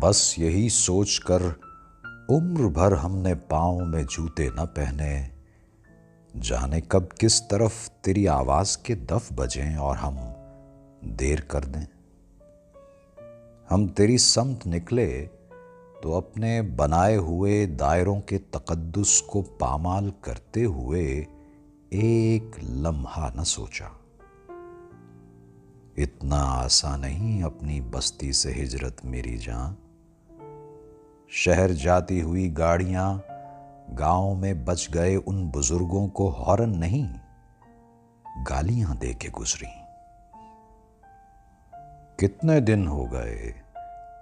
बस यही सोचकर उम्र भर हमने पाँव में जूते न पहने, जाने कब किस तरफ तेरी आवाज के दफ बजें और हम देर कर दें। हम तेरी समत निकले तो अपने बनाए हुए दायरों के तकद्दुस को पामाल करते हुए एक लम्हा न सोचा। इतना आसान नहीं अपनी बस्ती से हिजरत मेरी जान। शहर जाती हुई गाड़ियां गांव में बच गए उन बुजुर्गों को हॉर्न नहीं, गालियां दे के गुजरी। कितने दिन हो गए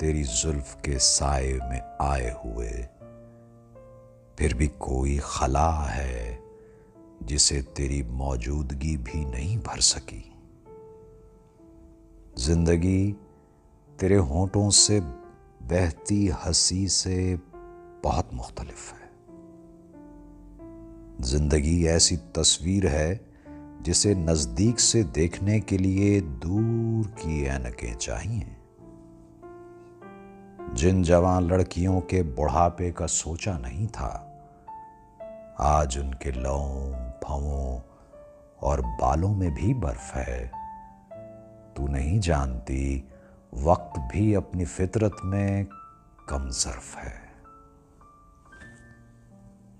तेरी जुल्फ के साए में आए हुए, फिर भी कोई खला है जिसे तेरी मौजूदगी भी नहीं भर सकी। जिंदगी तेरे होंठों से बहती हंसी से बहुत मुख्तलिफ है। जिंदगी ऐसी तस्वीर है जिसे नजदीक से देखने के लिए दूर की ऐनकें चाहिए। जिन जवान लड़कियों के बुढ़ापे का सोचा नहीं था, आज उनके लौं, भवों और बालों में भी बर्फ है। तू नहीं जानती वक्त भी अपनी फितरत में कम ज़र्फ है।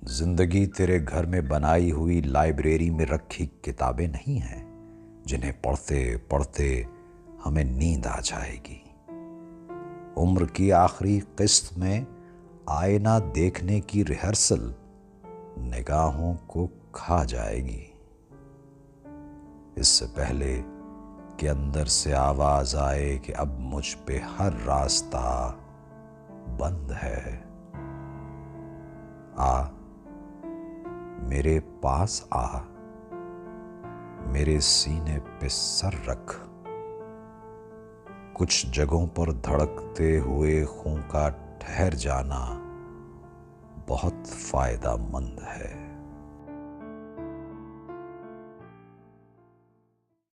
जिंदगी तेरे घर में बनाई हुई लाइब्रेरी में रखी किताबें नहीं हैं जिन्हें पढ़ते पढ़ते हमें नींद आ जाएगी। उम्र की आखिरी किस्त में आईना देखने की रिहर्सल निगाहों को खा जाएगी। इससे पहले कि अंदर से आवाज आए कि अब मुझ पे हर रास्ता बंद है, आ मेरे पास आ, मेरे सीने पे सर रख। कुछ जगहों पर धड़कते हुए खून का ठहर जाना बहुत फायदेमंद है।